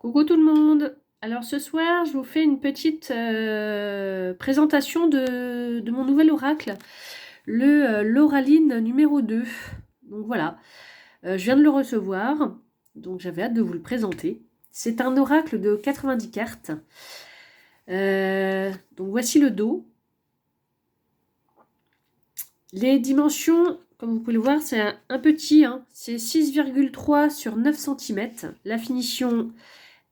Coucou tout le monde! Alors ce soir, je vous fais une petite présentation de mon nouvel oracle, le l'Oraline numéro 2. Donc voilà, je viens de le recevoir, donc j'avais hâte de vous le présenter. C'est un oracle de 90 cartes. Donc voici le dos. Les dimensions, comme vous pouvez le voir, c'est un petit, hein, c'est 6,3 sur 9 cm. La finition,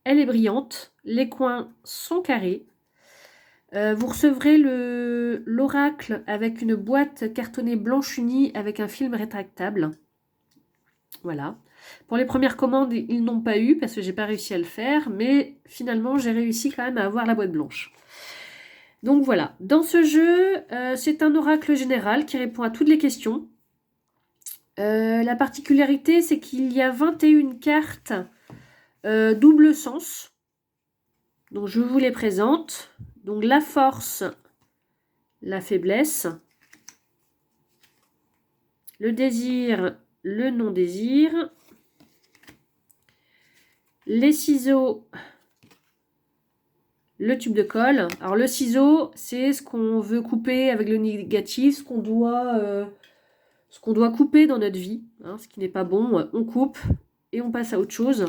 elle est brillante. Les coins sont carrés. Vous recevrez l'oracle avec une boîte cartonnée blanche unie avec un film rétractable. Voilà. Pour les premières commandes, ils n'ont pas eu parce que j'ai pas réussi à le faire, mais finalement, j'ai réussi quand même à avoir la boîte blanche. Donc voilà. Dans ce jeu, c'est un oracle général qui répond à toutes les questions. La particularité, c'est qu'il y a 21 cartes double sens. Donc je vous les présente. Donc la force, la faiblesse, le désir, le non-désir, les ciseaux, le tube de colle. Alors le ciseau, c'est ce qu'on veut couper avec le négatif, ce qu'on doit couper dans notre vie, hein, ce qui n'est pas bon, on coupe et on passe à autre chose.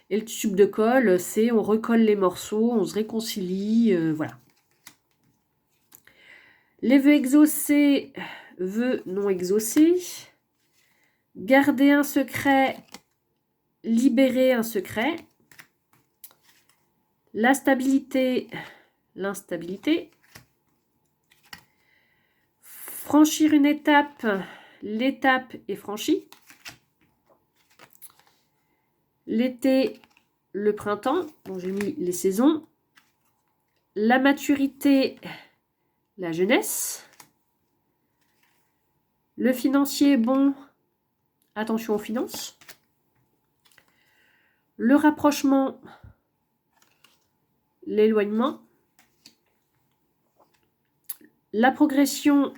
Et le tube de colle, c'est on recolle les morceaux, on se réconcilie, voilà. Les vœux exaucés, vœux non exaucés. Garder un secret, libérer un secret. La stabilité, l'instabilité. Franchir une étape, l'étape est franchie. L'été, le printemps, dont j'ai mis les saisons. La maturité, la jeunesse. Le financier est bon, attention aux finances. Le rapprochement, l'éloignement. La progression,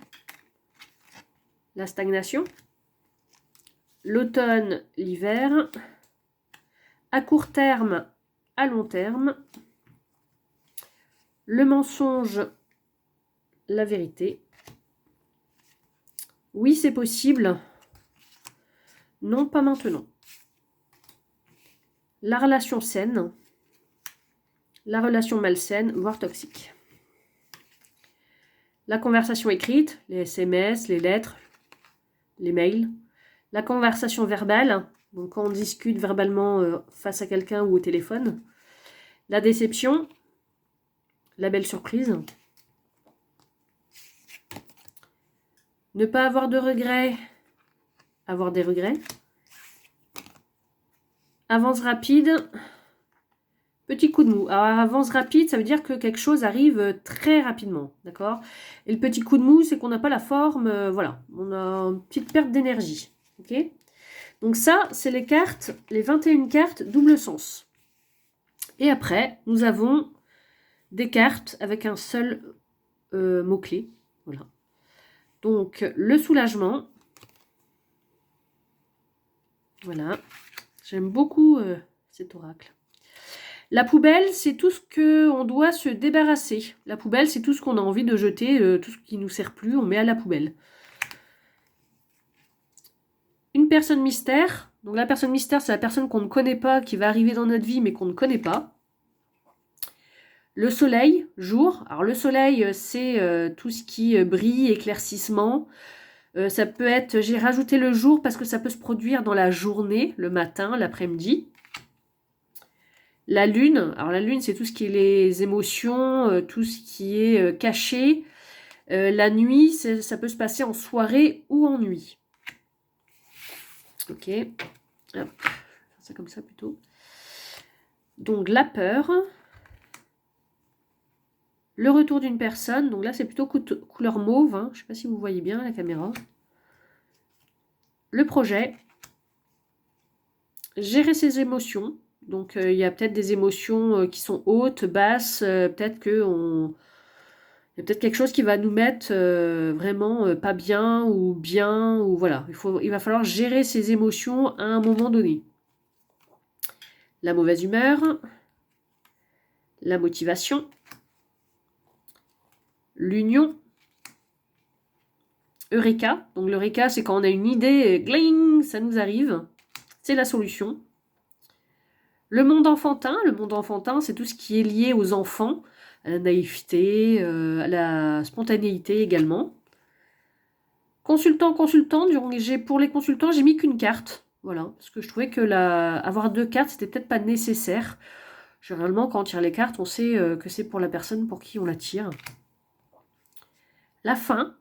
la stagnation. L'automne, l'hiver. À court terme, à long terme. Le mensonge, la vérité. Oui, c'est possible. Non, pas maintenant. La relation saine. La relation malsaine, voire toxique. La conversation écrite, les SMS, les lettres, les mails. La conversation verbale, donc quand on discute verbalement face à quelqu'un ou au téléphone. La déception, la belle surprise. Ne pas avoir de regrets, avoir des regrets. Avance rapide, petit coup de mou. Alors, avance rapide, ça veut dire que quelque chose arrive très rapidement, d'accord? Et le petit coup de mou, c'est qu'on n'a pas la forme, voilà. On a une petite perte d'énergie, ok? Donc ça, c'est les cartes, les 21 cartes double sens. Et après, nous avons des cartes avec un seul mot-clé, voilà. Donc, le soulagement. Voilà. J'aime beaucoup cet oracle. La poubelle, c'est tout ce qu'on doit se débarrasser. La poubelle, c'est tout ce qu'on a envie de jeter, tout ce qui ne nous sert plus, on met à la poubelle. Une personne mystère. Donc la personne mystère, c'est la personne qu'on ne connaît pas, qui va arriver dans notre vie, mais qu'on ne connaît pas. Le soleil, jour. Alors le soleil, c'est tout ce qui brille, éclaircissement. Ça peut être, j'ai rajouté le jour parce que ça peut se produire dans la journée, le matin, l'après-midi. La lune, alors la lune, c'est tout ce qui est les émotions, tout ce qui est caché. La nuit, ça peut se passer en soirée ou en nuit. Ok, hop, ça comme ça plutôt. Donc la peur. Le retour d'une personne, donc là c'est plutôt couleur mauve, hein. Je ne sais pas si vous voyez bien la caméra. Le projet. Gérer ses émotions. Donc il y a peut-être des émotions qui sont hautes, basses, peut-être il y a peut-être quelque chose qui va nous mettre vraiment pas bien, ou voilà. Il va falloir gérer ses émotions à un moment donné. La mauvaise humeur. la motivation, l'union, Eureka. Donc l'Eureka, c'est quand on a une idée, gling, ça nous arrive. C'est la solution. Le monde enfantin, c'est tout ce qui est lié aux enfants, à la naïveté, à la spontanéité également. Consultant, pour les consultants, j'ai mis qu'une carte. Voilà, parce que je trouvais que avoir 2 cartes, c'était peut-être pas nécessaire. Généralement, quand on tire les cartes, on sait que c'est pour la personne pour qui on la tire. La fin.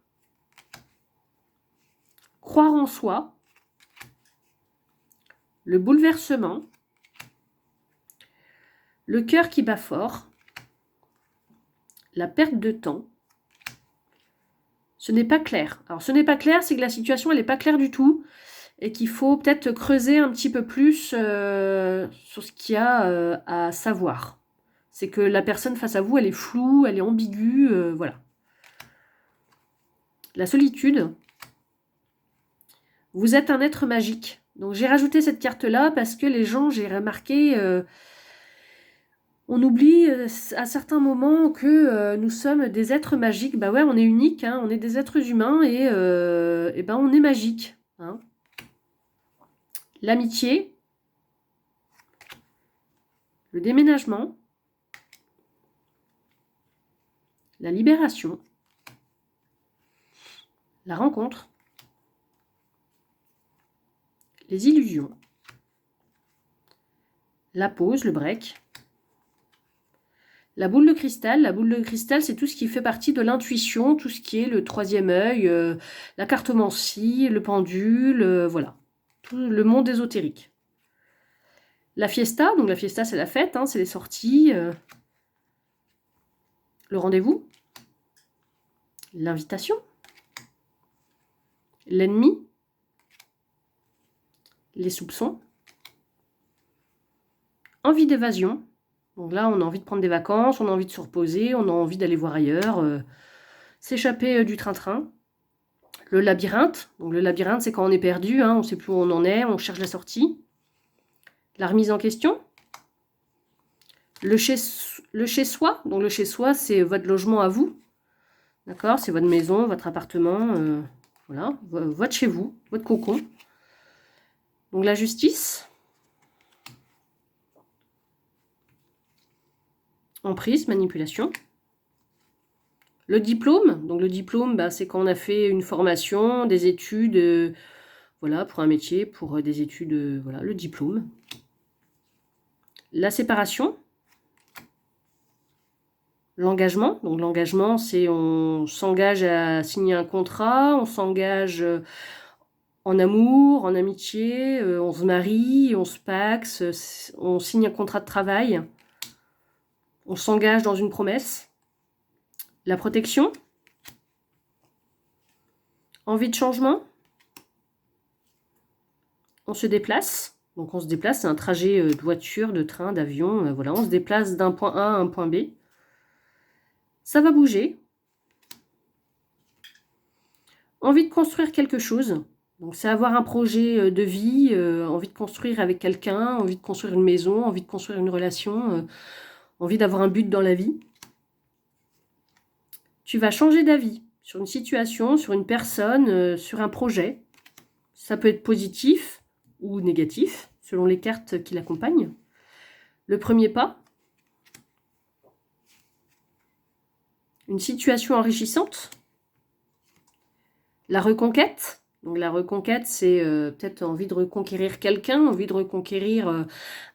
Croire en soi. Le bouleversement. Le cœur qui bat fort. La perte de temps. Ce n'est pas clair. Alors, ce n'est pas clair, c'est que la situation, elle n'est pas claire du tout. Et qu'il faut peut-être creuser un petit peu plus sur ce qu'il y a à savoir. C'est que la personne face à vous, elle est floue, elle est ambiguë, voilà. La solitude. Vous êtes un être magique. Donc j'ai rajouté cette carte-là parce que les gens, j'ai remarqué, on oublie à certains moments que nous sommes des êtres magiques. Bah ouais, on est unique, hein, on est des êtres humains et ben on est magique. Hein. L'amitié, le déménagement, la libération, la rencontre, les illusions, la pause, le break, la boule de cristal, c'est tout ce qui fait partie de l'intuition, tout ce qui est le 3e œil, la cartomancie, le pendule, voilà, tout le monde ésotérique. La fiesta, donc la fiesta c'est la fête, hein, c'est les sorties, le rendez-vous, l'invitation, l'ennemi, les soupçons, envie d'évasion. Donc là, on a envie de prendre des vacances, on a envie de se reposer, on a envie d'aller voir ailleurs, s'échapper du train-train. Le labyrinthe. Donc le labyrinthe, c'est quand on est perdu, hein, on ne sait plus où on en est, on cherche la sortie. La remise en question. Le chez-soi. Donc le chez-soi, c'est votre logement à vous. D'accord? C'est votre maison, votre appartement, voilà, votre chez vous, votre cocon. Donc la justice. Emprise, manipulation. Le diplôme. Donc le diplôme, bah, c'est quand on a fait une formation, des études, voilà, pour un métier, pour des études, voilà, le diplôme. La séparation. L'engagement. Donc l'engagement, c'est on s'engage à signer un contrat, on s'engage en amour, en amitié, on se marie, on se paxe, on signe un contrat de travail, on s'engage dans une promesse. La protection. Envie de changement. On se déplace. Donc on se déplace, c'est un trajet de voiture, de train, d'avion, voilà, on se déplace d'un point A à un point B. Ça va bouger. Envie de construire quelque chose. Donc c'est avoir un projet de vie, envie de construire avec quelqu'un, envie de construire une maison, envie de construire une relation, envie d'avoir un but dans la vie. Tu vas changer d'avis sur une situation, sur une personne, sur un projet. Ça peut être positif ou négatif, selon les cartes qui l'accompagnent. Le premier pas. Une situation enrichissante. La reconquête. Donc la reconquête, c'est peut-être envie de reconquérir quelqu'un, envie de reconquérir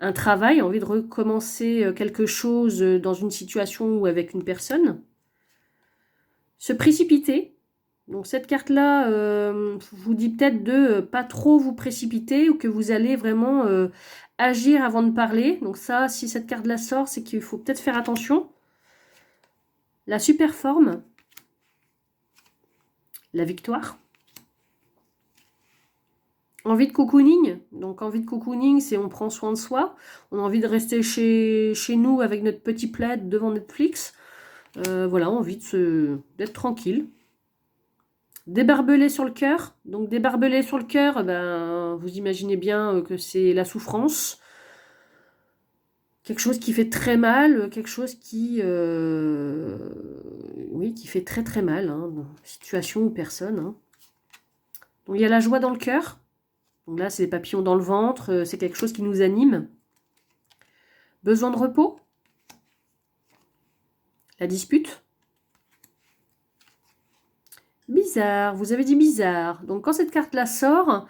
un travail, envie de recommencer quelque chose dans une situation ou avec une personne. Se précipiter. Donc cette carte-là vous dit peut-être de pas trop vous précipiter ou que vous allez vraiment agir avant de parler. Donc ça, si cette carte-là sort, c'est qu'il faut peut-être faire attention. La super forme. La victoire. Envie de cocooning. Donc envie de cocooning, c'est on prend soin de soi. On a envie de rester chez nous avec notre petit plaid devant Netflix. Voilà, envie d'être tranquille. Débarbelé sur le cœur. Donc débarbelé sur le cœur, ben, vous imaginez bien que c'est la souffrance. quelque chose qui fait très mal, quelque chose qui, oui, qui fait très très mal, hein, situation ou personne. Hein. Donc il y a la joie dans le cœur. Donc là, c'est des papillons dans le ventre, c'est quelque chose qui nous anime. Besoin de repos. La dispute. Bizarre, vous avez dit bizarre. Donc quand cette carte-là sort,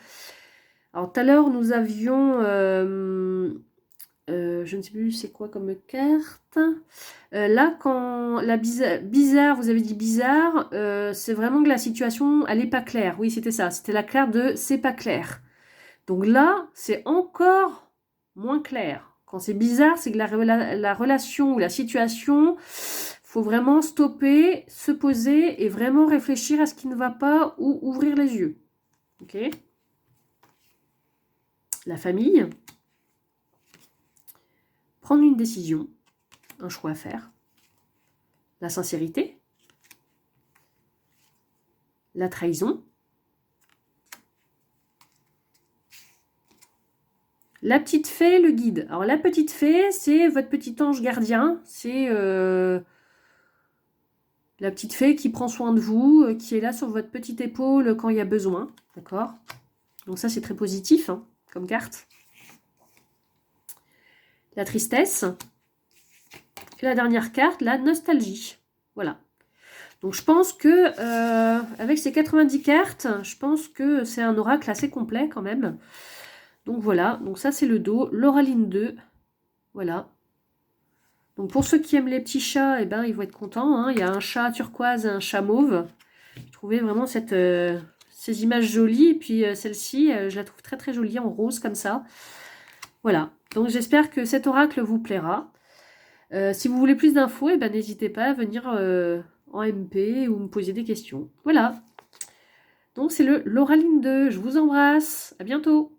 alors tout à l'heure nous avions, je ne sais plus c'est quoi comme carte. Là quand la bizarre, vous avez dit bizarre, c'est vraiment que la situation elle n'est pas claire. Oui c'était ça, c'était la carte de c'est pas clair. Donc là c'est encore moins clair. Quand c'est bizarre, c'est que la relation ou la situation, faut vraiment stopper, se poser et vraiment réfléchir à ce qui ne va pas ou ouvrir les yeux. Ok ? La famille. Prendre une décision, un choix à faire. La sincérité. La trahison. La petite fée, le guide. Alors la petite fée, c'est votre petit ange gardien. C'est la petite fée qui prend soin de vous, qui est là sur votre petite épaule quand il y a besoin. D'accord ? Donc ça, c'est très positif hein, comme carte. La tristesse. Et la dernière carte, la nostalgie. Voilà. Donc je pense que avec ces 90 cartes, je pense que c'est un oracle assez complet quand même. Donc voilà, donc ça c'est le dos, l'oraline 2. Voilà. Donc pour ceux qui aiment les petits chats, eh ben, ils vont être contents. Hein. Il y a un chat turquoise et un chat mauve. Je trouvais vraiment ces images jolies. Et puis celle-ci, je la trouve très très jolie en rose comme ça. Voilà. Donc j'espère que cet oracle vous plaira. Si vous voulez plus d'infos, eh ben, n'hésitez pas à venir en MP ou me poser des questions. Voilà. Donc c'est le l'oraline 2. Je vous embrasse. À bientôt.